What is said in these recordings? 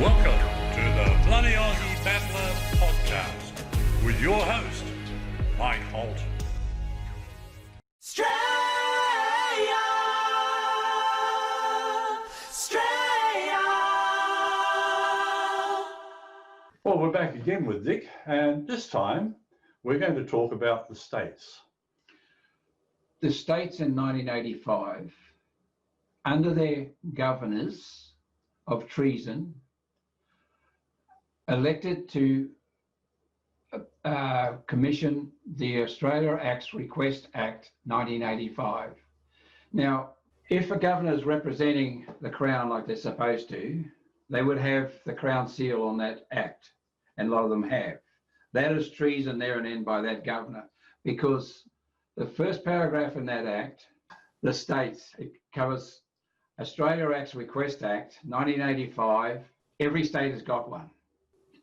Welcome to the Bloody Aussie Battler podcast with your host, Mike Holt. Well, we're back again with Dick, and this time we're going to talk about the states. The states in 1985, under their governors of treason, elected to commission the Australia Acts Request Act 1985. Now, if a governor is representing the Crown like they're supposed to, they would have the Crown seal on that act, and a lot of them have. That is treason there and then by that governor, because the first paragraph in that act, the states, it covers Australia Acts Request Act 1985. Every state has got one.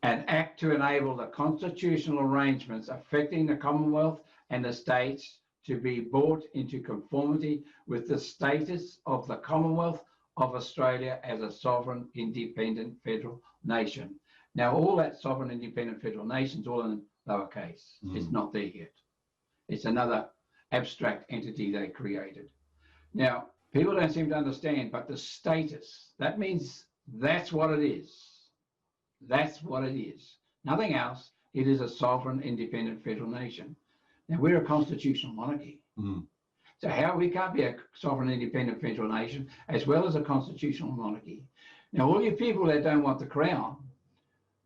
An act to enable the constitutional arrangements affecting the Commonwealth and the states to be brought into conformity with the status of the Commonwealth of Australia as a sovereign independent federal nation. Now, all that sovereign independent federal nations, all in lowercase. It's not there yet. It's another abstract entity they created. Now, people don't seem to understand, but the status, that means that's what it is. That's what it is. Nothing else. It is a sovereign independent federal nation. Now, we're a constitutional monarchy. So how we can't be a sovereign independent federal nation as well as a constitutional monarchy. Now, all you people that don't want the Crown,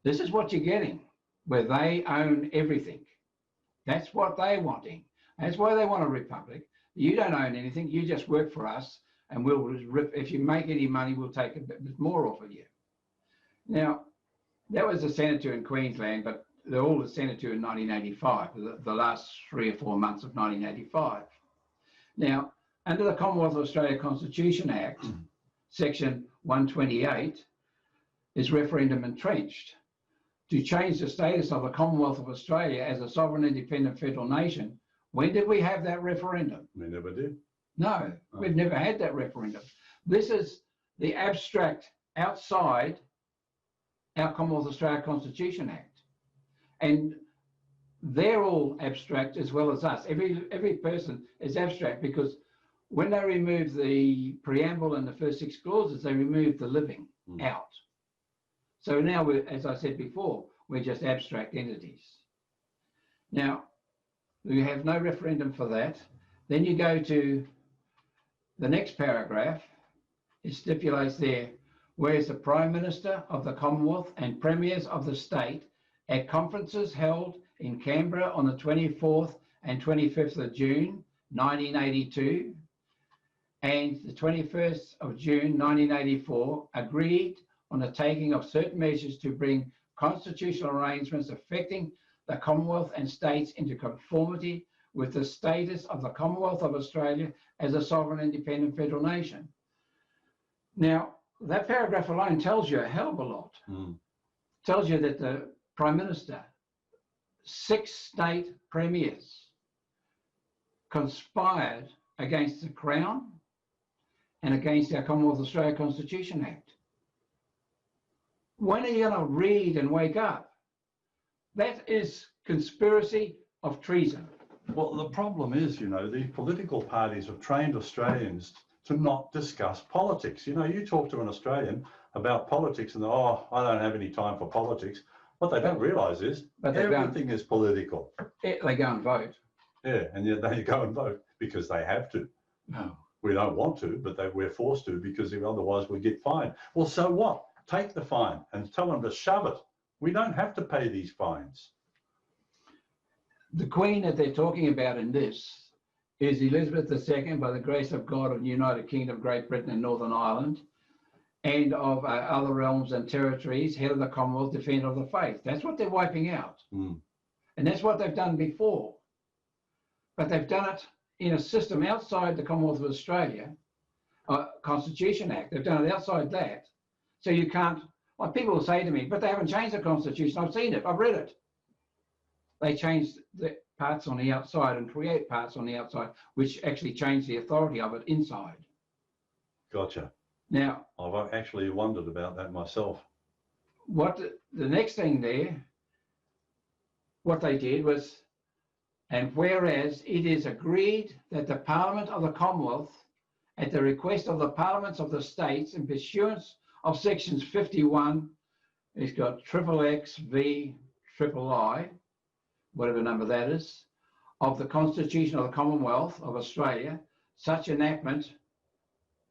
this is what you're getting, where they own everything. That's what they're wanting. That's why they want a republic. You don't own anything. You just work for us, and we'll rip. If you make any money, we'll take a bit more off of you. Now, that was the senator in Queensland, but they're all the senator in 1985, the last 3 or 4 months of 1985. Now, under the Commonwealth of Australia Constitution Act, section 128, is referendum entrenched. To change the status of the Commonwealth of Australia as a sovereign independent federal nation. When did we have that referendum? We never did. No, we've never had that referendum. This is the abstract outside our Commonwealth of Australia Constitution Act. And they're all abstract as well as us. Every person is abstract because when they remove the preamble and the first 6 clauses, they remove the living out. So now, as I said before, we're just abstract entities. Now, we have no referendum for that. Then you go to the next paragraph. It stipulates there, whereas the Prime Minister of the Commonwealth and Premiers of the state at conferences held in Canberra on the 24th and 25th of June 1982 and the 21st of June 1984 agreed on the taking of certain measures to bring constitutional arrangements affecting the Commonwealth and states into conformity with the status of the Commonwealth of Australia as a sovereign independent federal nation. Now, that paragraph alone tells you a hell of a lot. Tells you that the Prime Minister, 6 state premiers conspired against the Crown and against our Commonwealth of Australia Constitution Act. When are you going to read and wake up? That is conspiracy of treason. Well, the problem is, the political parties have trained Australians to not discuss politics. You talk to an Australian about politics and, I don't have any time for politics. What they don't realise is everything is political. They go and vote. Yeah, and yet they go and vote because they have to. No. We don't want to, but we're forced to because otherwise we get fined. Well, so what? Take the fine and tell them to shove it. We don't have to pay these fines. The Queen that they're talking about in this is Elizabeth II, by the grace of God, of the United Kingdom, Great Britain and Northern Ireland, and of other realms and territories, head of the Commonwealth, defender of the faith. That's what they're wiping out. And that's what they've done before. But they've done it in a system outside the Commonwealth of Australia, Constitution Act. They've done it outside that. So you can't, like people will say to me, but they haven't changed the Constitution. I've seen it, I've read it. They changed the parts on the outside and create parts on the outside, which actually change the authority of it inside. Gotcha. Now, I've actually wondered about that myself. what the next thing there, what they did was, and whereas it is agreed that the Parliament of the Commonwealth, at the request of the Parliaments of the States in pursuance of sections 51, it's got XXX III, whatever number that is, of the Constitution of the Commonwealth of Australia, such enactment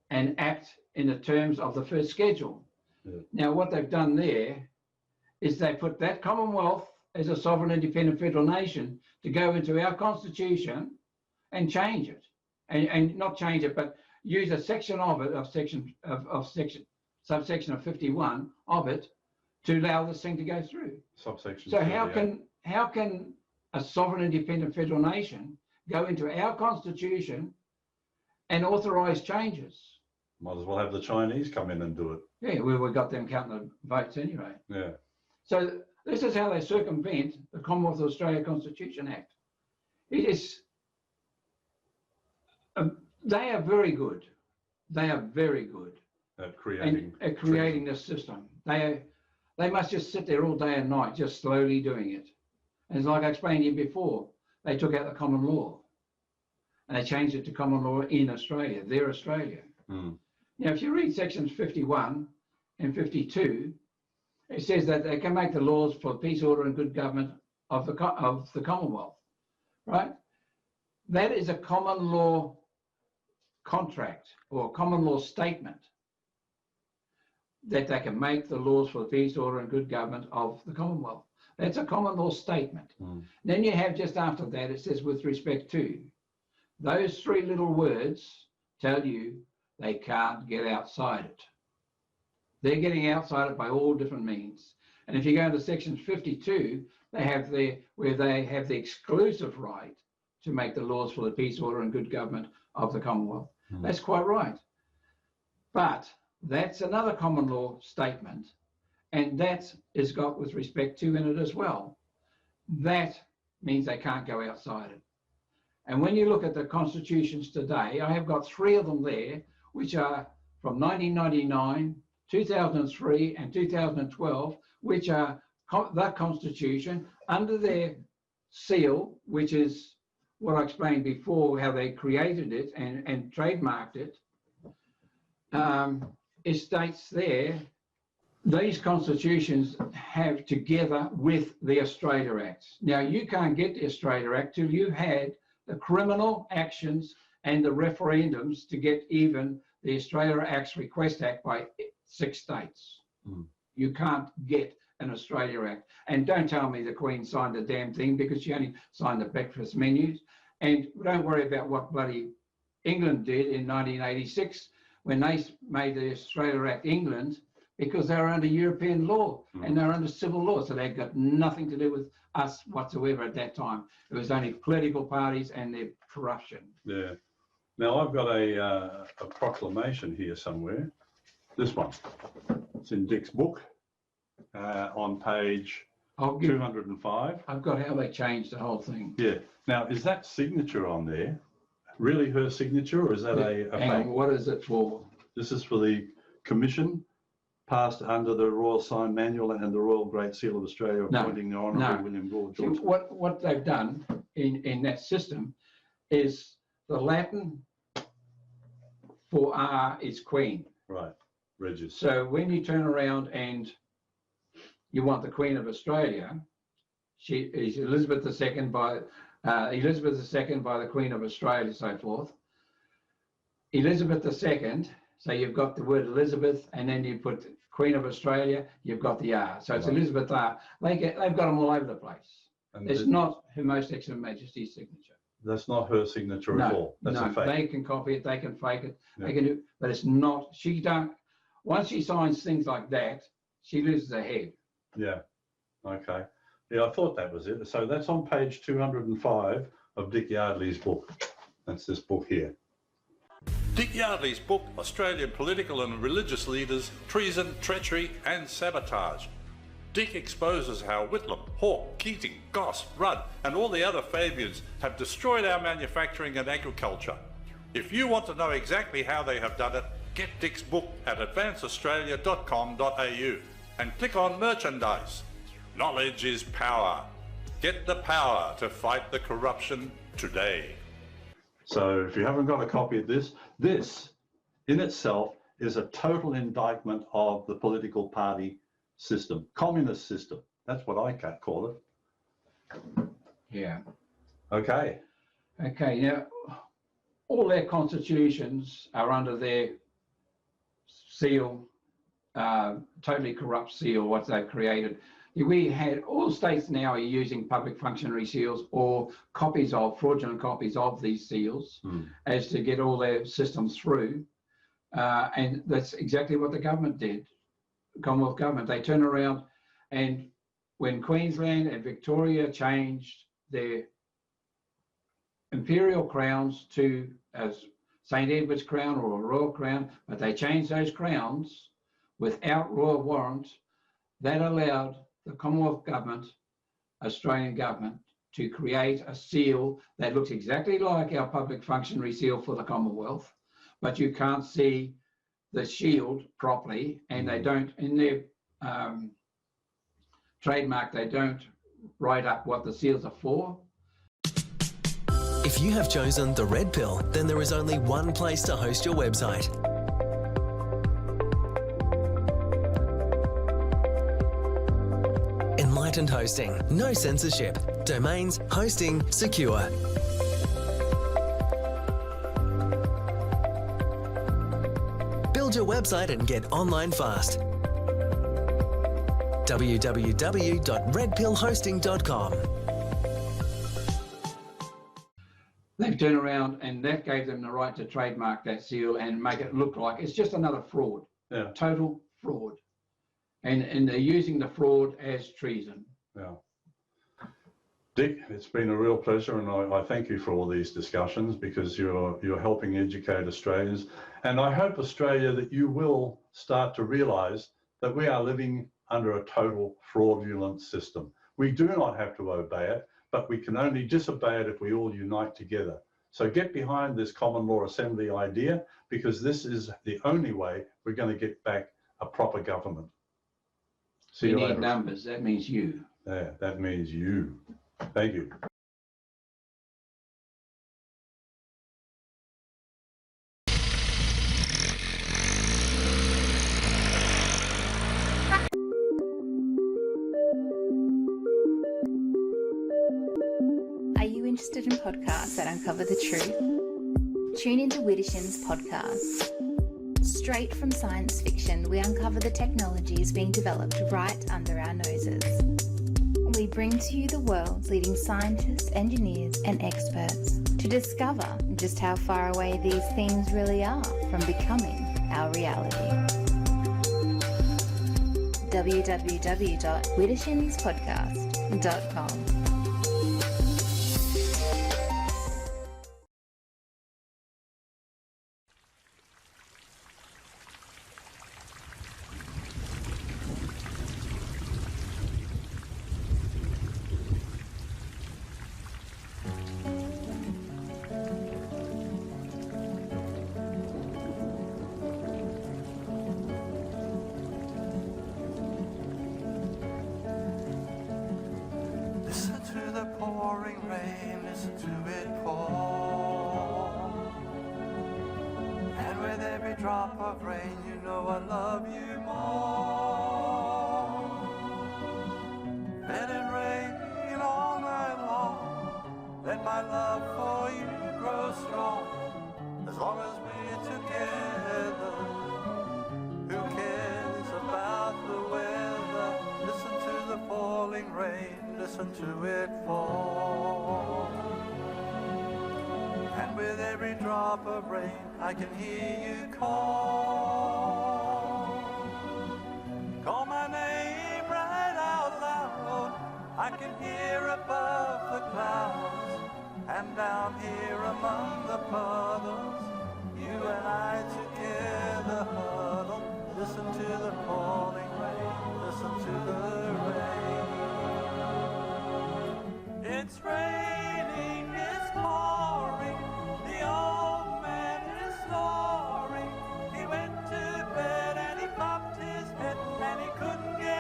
and act in the terms of the first schedule. Yeah. Now, what they've done there is they put that Commonwealth as a sovereign independent federal nation to go into our Constitution and change it. And not change it, but use a section of it, subsection of 51 of it, to allow this thing to go through. Subsection. So how can a sovereign independent federal nation go into our Constitution and authorise changes? Might as well have the Chinese come in and do it. Yeah, we've got them counting the votes anyway. Yeah. So this is how they circumvent the Commonwealth of Australia Constitution Act. It is, they are very good. They are very good at creating this system. They must just sit there all day and night, just slowly doing it. And it's like I explained to you before, they took out the common law and they changed it to common law in Australia. They're Australia. Mm. Now, if you read sections 51 and 52, it says that they can make the laws for peace, order and good government of the Commonwealth, right? That is a common law contract or common law statement that they can make the laws for the peace, order and good government of the Commonwealth. That's a common law statement. Mm. Then you have just after that, it says with respect to. Those three little words tell you they can't get outside it. They're getting outside it by all different means. And if you go into section 52, where they have the exclusive right to make the laws for the peace, order and good government of the Commonwealth. Mm. That's quite right. But that's another common law statement, and that is got with respect to in it as well. That means they can't go outside it. And when you look at the constitutions today, I have got three of them there, which are from 1999, 2003 and 2012, which are the Constitution under their seal, which is what I explained before, how they created it and trademarked it. It states there, these constitutions have together with the Australia Act. Now, you can't get the Australia Act till you've had the criminal actions and the referendums to get even the Australia Act's Request Act by 6 states. Mm. You can't get an Australia Act. And don't tell me the Queen signed the damn thing, because she only signed the breakfast menus. And don't worry about what bloody England did in 1986 when they made the Australia Act England, because they were under European law and they're under civil law. So they've got nothing to do with us whatsoever at that time. It was only political parties and their corruption. Yeah. Now, I've got a proclamation here somewhere. This one. It's in Dick's book on page 205. I've got how they changed the whole thing. Yeah. Now, is that signature on there really her signature, or is that a hang on, what is it for? This is for the commission passed under the Royal Sign Manual and the Royal Great Seal of Australia appointing the Honourable William George. What they've done in that system is the Latin for R is Queen. Right, Regis. So when you turn around and you want the Queen of Australia, she is Elizabeth II by the Queen of Australia, so forth. Elizabeth II, so you've got the word Elizabeth, and then you put Queen of Australia, you've got the R. So it's right. Elizabeth R. They've got them all over the place. And it's not Her Most Excellent Majesty's signature. That's not her signature at all. That's a fake. They can copy it, they can fake it, yeah. They can do, but it's not. Once she signs things like that, she loses her head. Yeah. Okay. Yeah, I thought that was it. So that's on page 205 of Dick Yardley's book. That's this book here. Dick Yardley's book, Australian Political and Religious Leaders, Treason, Treachery and Sabotage. Dick exposes how Whitlam, Hawke, Keating, Goss, Rudd and all the other Fabians have destroyed our manufacturing and agriculture. If you want to know exactly how they have done it, get Dick's book at advanceaustralia.com.au. and click on merchandise. Knowledge is power. Get the power to fight the corruption today. So if you haven't got a copy of this, this in itself is a total indictment of the political party system, communist system. That's what I can call it. Yeah. Okay. Okay, now, all their constitutions are under their seal, totally corrupt seal, what they've created. We had, all states now are using public functionary seals or copies of, fraudulent copies of these seals as to get all their systems through. And that's exactly what the government did, the Commonwealth government. They turned around, and when Queensland and Victoria changed their imperial crowns to as St. Edward's crown or a royal crown, but they changed those crowns without royal warrant, that allowed the Commonwealth government, Australian government, to create a seal that looks exactly like our public functionary seal for the Commonwealth, but you can't see the shield properly, and they don't, in their trademark, they don't write up what the seals are for. If you have chosen the red pill, then there is only one place to host your website. Enlightened hosting, no censorship. Domains, hosting, secure. Build your website and get online fast. www.redpillhosting.com. They've turned around, and that gave them the right to trademark that seal and make it look like it's just another fraud. Yeah. Total fraud. And they're using the fraud as treason. Yeah. Dick, it's been a real pleasure, and I thank you for all these discussions, because you're helping educate Australians. And I hope, Australia, that you will start to realise that we are living under a total fraudulent system. We do not have to obey it, but we can only disobey it if we all unite together. So get behind this common law assembly idea, because this is the only way we're going to get back a proper government. See you later. Need numbers, that means you. Yeah, that means you. Thank you. Are you interested in podcasts that uncover the truth? Tune into Widdershins podcast. Straight from science fiction, we uncover the technologies being developed right under our noses. We bring to you the world's leading scientists, engineers, and experts to discover just how far away these things really are from becoming our reality. www.widdershinspodcast.com. Listen to the pouring rain, listen to it pour. And with every drop of rain, you know I love you more. Let it rain all night long, let my love for you grow strong. As long as we're together, who cares about the weather? Listen to the falling rain, listen to it fall. And with every drop of rain, I can hear you call. Call my name right out loud. I can hear above the clouds, and down here among the puddles, you and I together huddle. Listen to the falling rain, listen to the rain. It's raining, it's pouring, the old man is snoring. He went to bed and he popped his head and he couldn't get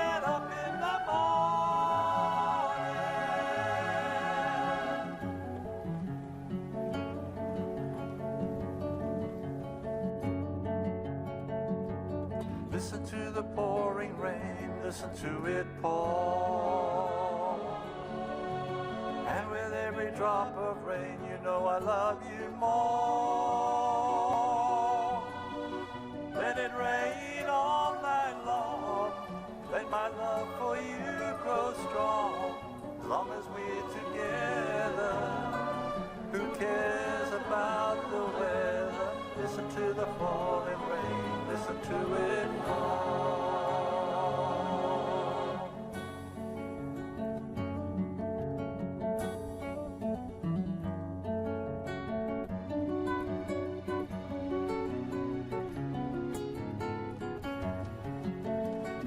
Listen to the pouring rain, listen to it pour. And with every drop of rain, you know I love you more. Let it rain all night long, let my love for you grow strong. As long as we're together, who cares about the weather? Listen to the falling rain, listen to it fall.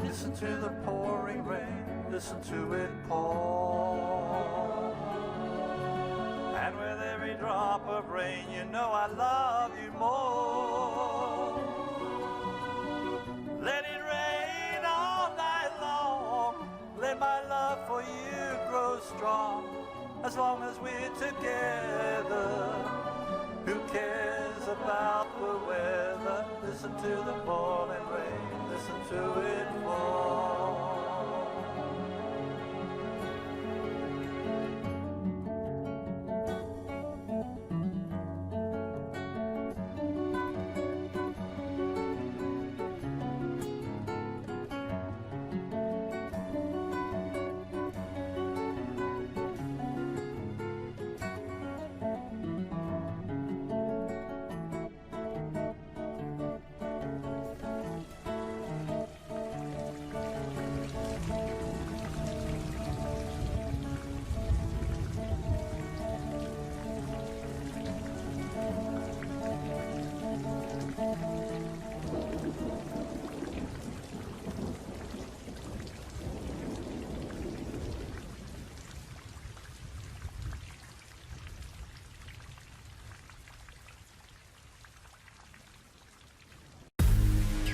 Listen to the pouring rain, listen to it pour. And with every drop of rain, you know I love you more. Let it rain all night long, let my love for you grow strong. As long as we're together, who cares about the weather? Listen to the falling rain, listen to it fall.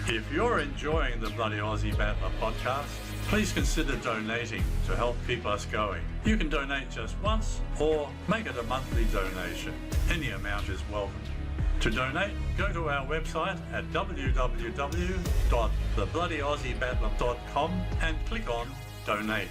If you're enjoying the Bloody Aussie Battler podcast, please consider donating to help keep us going. You can donate just once or make it a monthly donation. Any amount is welcome. To donate, go to our website at www.thebloodyausiebattler.com and click on Donate.